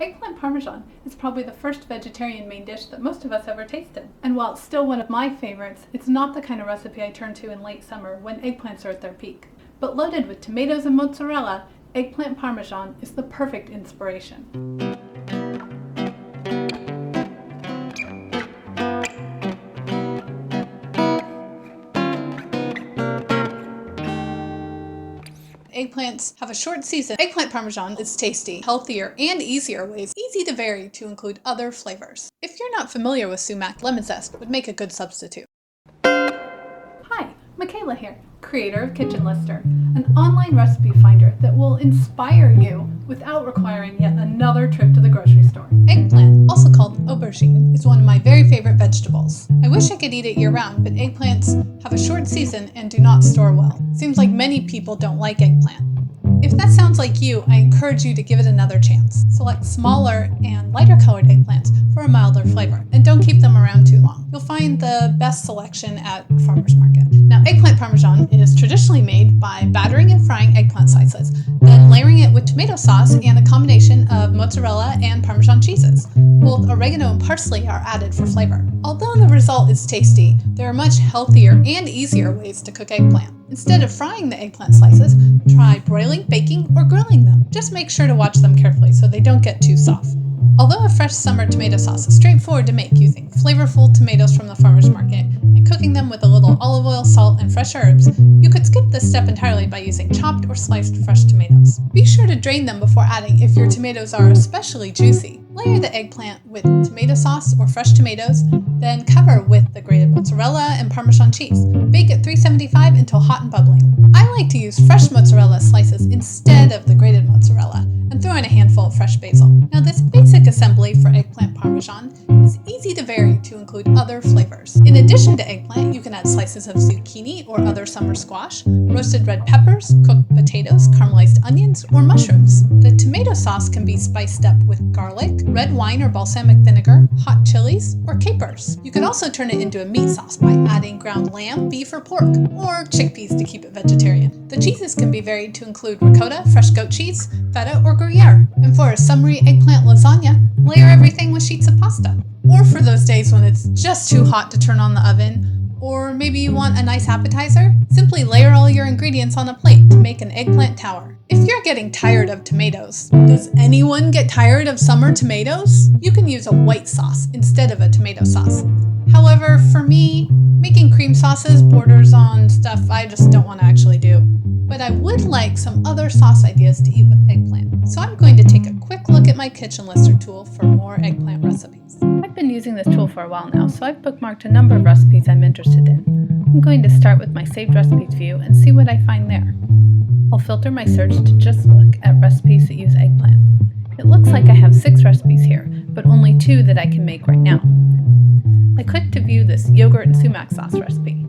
Eggplant Parmesan is probably the first vegetarian main dish that most of us ever tasted. And while it's still one of my favorites, it's not the kind of recipe I turn to in late summer when eggplants are at their peak. But loaded with tomatoes and mozzarella, Eggplant Parmesan is the perfect inspiration. Eggplants have a short season. Eggplant Parmesan is tasty, healthier, and easier ways, easy to vary to include other flavors. If you're not familiar with sumac, lemon zest would make a good substitute. Hi, Micaela here, creator of KitchenLister, an online recipe finder that will inspire you without requiring yet another trip to the grocery store. Eggplant, also called aubergine, is one of my very favorite vegetables. I wish I could eat it year-round, but eggplants have a short season and do not store well. Seems like many people don't like eggplant. If that sounds like you, I encourage you to give it another chance. Select smaller and lighter colored eggplants for a milder flavor, and don't keep them around too long. You'll find the best selection at farmer's market. Now, eggplant parmesan is traditionally made by battering and frying eggplant slices, then layering it with tomato sauce and a combination of mozzarella and Parmesan cheeses. Both oregano and parsley are added for flavor. Although the result is tasty, there are much healthier and easier ways to cook eggplant. Instead of frying the eggplant slices, try broiling, baking, or grilling them. Just make sure to watch them carefully so they don't get too soft. Although a fresh summer tomato sauce is straightforward to make using flavorful tomatoes from the farmer's market and cooking them with a little olive oil, salt, and fresh herbs, you could skip this step entirely by using chopped or sliced fresh tomatoes. Be sure to drain them before adding if your tomatoes are especially juicy. Layer the eggplant with tomato sauce or fresh tomatoes, then cover with the grated mozzarella and Parmesan cheese. Bake at 375 until hot and bubbling. I like to use fresh mozzarella slices instead of the grated mozzarella, and throw in a handful of fresh basil. Now, this basic assembly for eggplant parmesan is easy to vary to include other flavors. In addition to eggplant, you can add slices of zucchini or other summer squash, roasted red peppers, cooked potatoes, caramelized onions, or mushrooms. The tomato sauce can be spiced up with garlic, red wine or balsamic vinegar, hot chilies, or capers. You can also turn it into a meat sauce by adding ground lamb, beef, or pork, or chickpeas to keep it vegetarian. The cheeses can be varied to include ricotta, fresh goat cheese, feta, or Gruyere. And for a summery eggplant lasagna, layer everything with sheets of pasta. Or for those days when it's just too hot to turn on the oven, or maybe you want a nice appetizer, simply layer all your ingredients on a plate to make an eggplant tower. If you're getting tired of tomatoes, does anyone get tired of summer tomatoes? You can use a white sauce instead of a tomato sauce. However, for me, making cream sauces borders on stuff I just don't want to actually do. But I would like some other sauce ideas to eat with eggplant. So I'm going to take a quick look at my KitchenLister tool for more eggplant recipes. I've been using this tool for a while now, so I've bookmarked a number of recipes I'm interested in. I'm going to start with my saved recipes view and see what I find there. I'll filter my search to just look at recipes that use eggplant. It looks like I have 6 recipes here, but only 2 that I can make right now. I click to view this yogurt and sumac sauce recipe,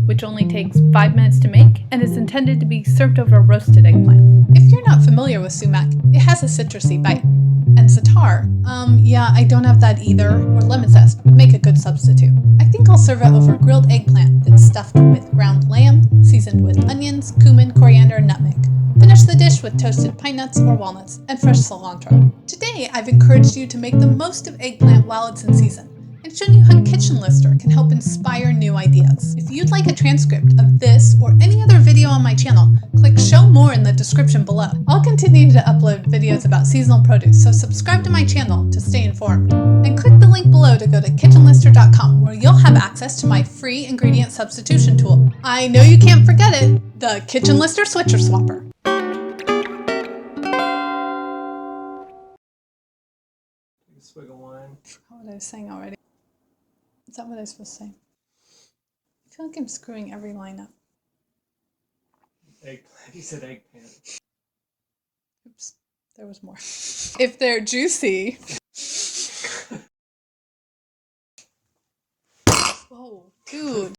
which only takes 5 minutes to make and is intended to be served over a roasted eggplant. If you're not familiar with sumac, it has a citrusy bite. And za'atar, I don't have that either, or lemon zest would make a good substitute. I think I'll serve it over grilled eggplant that's stuffed with ground lamb, seasoned with onions, cumin, coriander, and nutmeg. Finish the dish with toasted pine nuts or walnuts and fresh cilantro. Today, I've encouraged you to make the most of eggplant while it's in season, and shown you how KitchenLister can help inspire new ideas. If you'd like a transcript of this or any other video on my channel, click Show More in the description below. I'll continue to upload videos about seasonal produce, so subscribe to my channel to stay informed. And click the link below to go to kitchenlister.com, where you'll have access to my free ingredient substitution tool. I know you can't forget it, the KitchenLister Switcher Swapper. Take a swig of wine. I forgot what I was saying already. Is that what I was supposed to say? I feel like I'm screwing every line up. Eggplant. You said eggplant. Oops, there was more. If they're juicy.